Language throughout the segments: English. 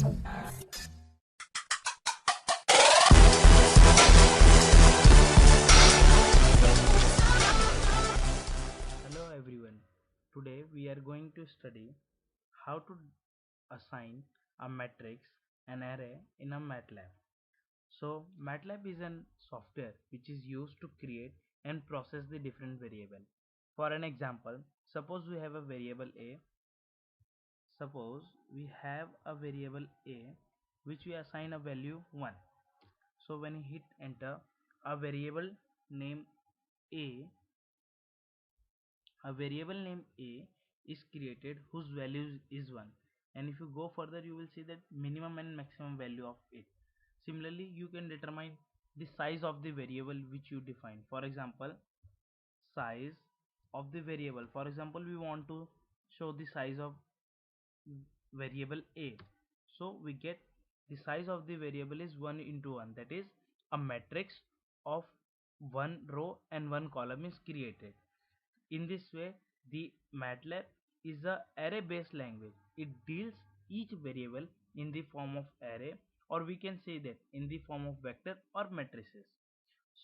Hello everyone. Today we are going to study how to assign a matrix, an array in a MATLAB. So MATLAB is a software which is used to create and process the different variable. For an example, suppose we have a variable a. Suppose we have a variable a which we assign a value 1. So when you hit enter, a variable name a a variable name a is created whose value is 1, and if you go further you will see that minimum and maximum value of it. Similarly, you can determine the size of the variable which you define. For example, size of the variable, for example we want to show the size of variable a, so we get the size of the variable is 1 into 1, that is a matrix of one row and one column is created. In this way, the MATLAB is a array-based language. It deals each variable in the form of array, or we can say that in the form of vector or matrices.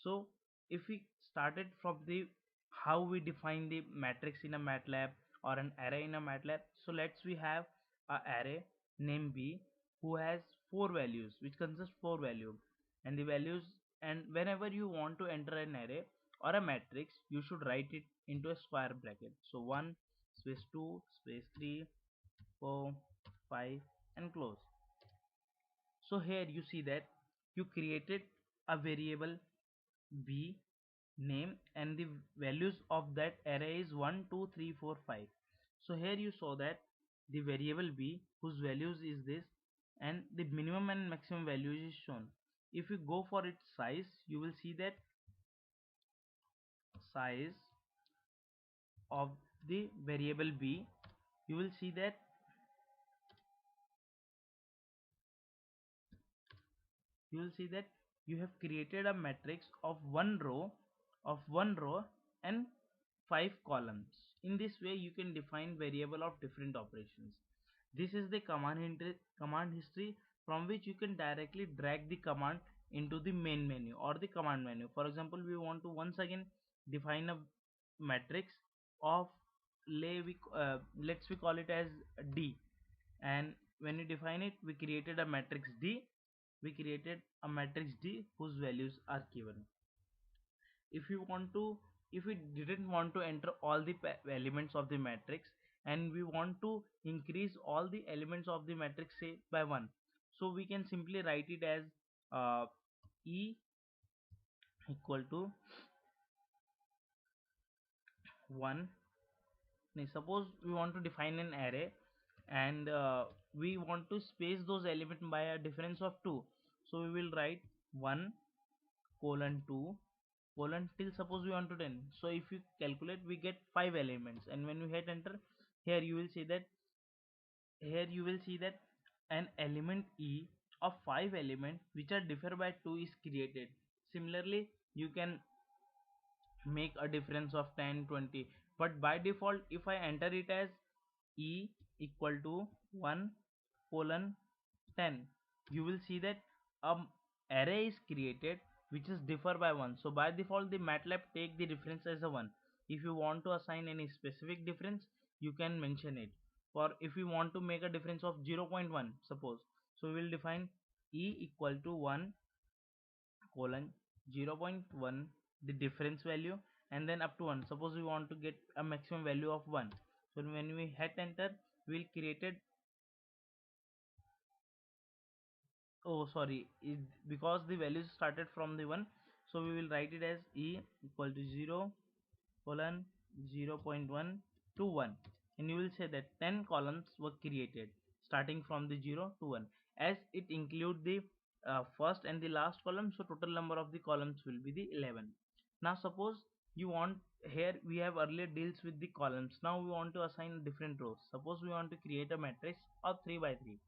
So if we started from the how we define the matrix in a MATLAB or an array in a MATLAB, so let's we have a array name b who has four values, which consists four values, and the values, and whenever you want to enter an array or a matrix you should write it into a square bracket. So 1 space 2 space 3 4 5 and close. So here you see that you created a variable b name, and the values of that array is 1 2 3 4 5. So here you saw that the variable b whose values is this, and the minimum and maximum values is shown. If you go for its size, you will see that size of the variable b, you will see that you have created a matrix of one row and five columns. In this way you can define variable of different operations. This is the command history from which you can directly drag the command into the main menu or the command menu. For example, we want to once again define a matrix of let's we call it as d, and when you define it, we created a matrix d. We created a matrix d whose values are given. If you want to, if we didn't want to enter all the elements of the matrix, and we want to increase all the elements of the matrix say by 1, so we can simply write it as e equal to 1. Suppose we want to define an array, and we want to space those elements by a difference of 2, so we will write 1 colon 2 colon till suppose we want to 10. So if you calculate, we get 5 elements, and when we hit enter, here you will see that an element e of 5 elements which are differ by 2 is created. Similarly, you can make a difference of 10 20, but by default if I enter it as e equal to 1 colon 10, you will see that um array is created which is differ by 1. So by default the MATLAB take the difference as a 1. If you want to assign any specific difference, you can mention it. For if you want to make a difference of 0.1 suppose, so we will define e equal to 1 colon 0.1 the difference value, and then up to 1. Suppose we want to get a maximum value of 1, so when we hit enter, we will created, oh sorry, because the values started from the 1, so we will write it as e equal to 0 colon 0.1 to 1, and you will say that 10 columns were created starting from the 0 to 1, as it include the first and the last column, so total number of the columns will be the 11. Now suppose you want, here we have earlier deals with the columns, now we want to assign different rows. Suppose we want to create a matrix of 3 by 3.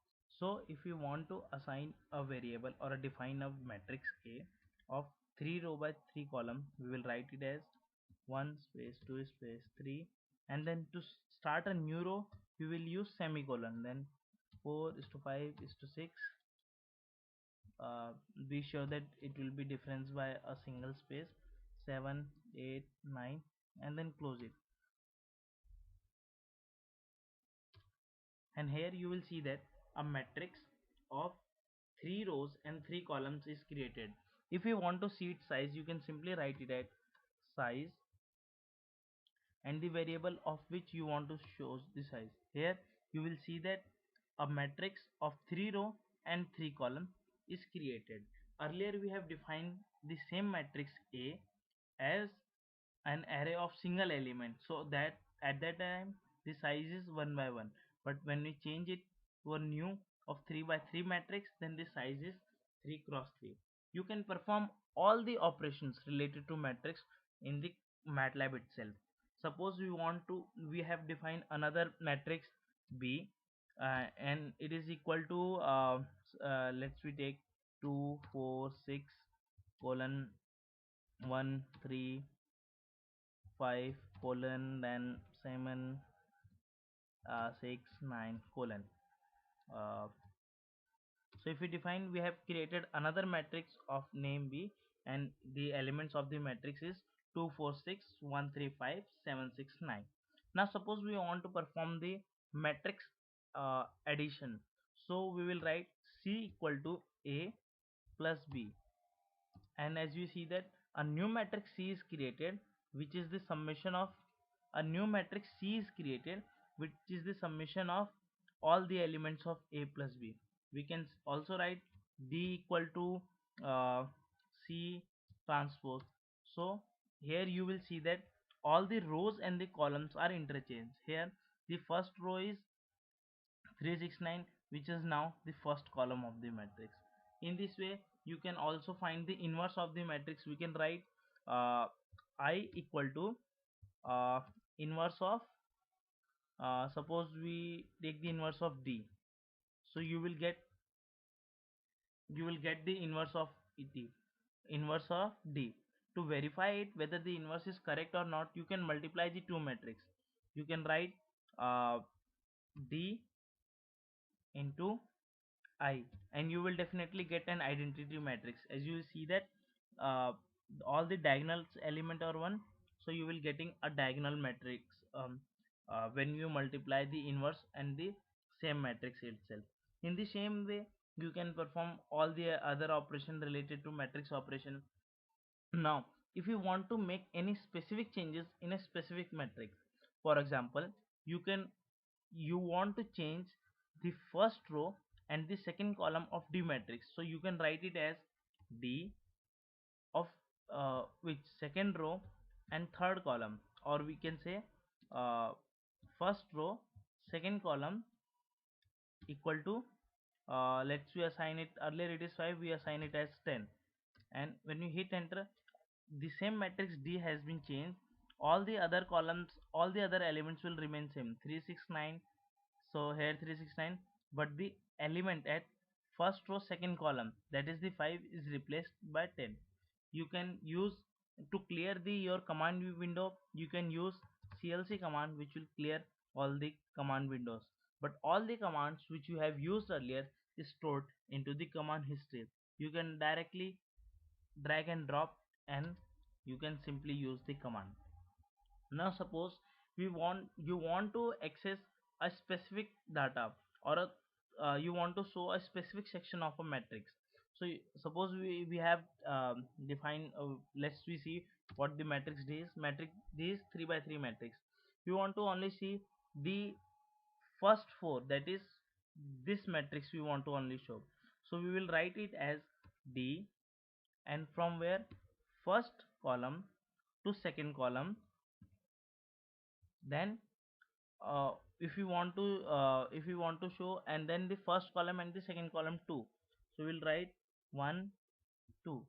So if you want to assign a variable or a define a matrix A of 3 row by 3 column, we will write it as 1 space 2 space 3, and then to start a new row we will use semicolon, then 4 is to 5 is to 6. Be sure that it will be difference by a single space. 7, 8, 9, and then close it. And here you will see that a matrix of 3 rows and 3 columns is created. If you want to see its size, you can simply write it at size and the variable of which you want to show the size. Here you will see that a matrix of 3 row and 3 column is created. Earlier we have defined the same matrix A as an array of single element, so that at that time the size is 1 by 1, but when we change it to a new of 3 by 3 matrix, then the size is 3 cross 3. You can perform all the operations related to matrix in the MATLAB itself. Suppose we have defined another matrix B, and it is equal to let's we take 2 4 6 colon 1 3 5 colon then 7 6 9 colon. uh, so if we define, we have created another matrix of name B, and the elements of the matrix is 2 4 6 1 3 5 7 6 9. Now suppose we want to perform the matrix addition, so we will write C equal to A plus B, and as you see that a new matrix C is created, which is the summation of a new matrix C is created which is the summation of all the elements of A plus B. We can also write D equal to C transpose. So here you will see that all the rows and the columns are interchanged. Here the first row is 369, which is now the first column of the matrix. In this way you can also find the inverse of the matrix. We can write uh, I equal to uh, inverse of suppose we take the inverse of D, so you will get the inverse of D, inverse of D. To verify it whether the inverse is correct or not, you can multiply the two matrix. You can write uh, D into I, and you will definitely get an identity matrix. As you see that uh, all the diagonal element are 1, so you will getting a diagonal matrix when you multiply the inverse and the same matrix itself. In the same way you can perform all the other operation related to matrix operation. Now if you want to make any specific changes in a specific matrix, for example, you want to change the first row and the second column of D matrix, so you can write it as D of which second row and third column, or we can say uh, first row second column equal to let's we assign it, earlier it is 5, we assign it as 10, and when you hit enter, the same matrix D has been changed. All the other columns, all the other elements will remain same, 369. So here 369, but the element at first row second column, that is the 5, is replaced by 10. You can use, to clear the your command window, you can use CLC command, which will clear all the command windows, but all the commands which you have used earlier is stored into the command history. You can directly drag and drop, and you can simply use the command. Now suppose you want to access a specific data, or you want to show a specific section of a matrix. So suppose we have defined let's we see what the matrix D is. Matrix D is 3 by 3 matrix. We want to only see the first four, that is this matrix we want to only show. So we will write it as D, and from where first column to second column, then if you want to show, and then the first column and the second column 2, so we'll write 1 2,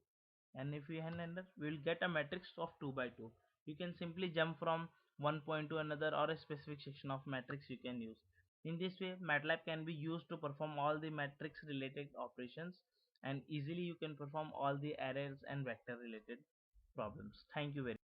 and if we hand enter, we will get a matrix of 2 by 2. You can simply jump from one point to another, or a specific section of matrix you can use. In this way MATLAB can be used to perform all the matrix related operations, and easily you can perform all the arrays and vector related problems. Thank you very much.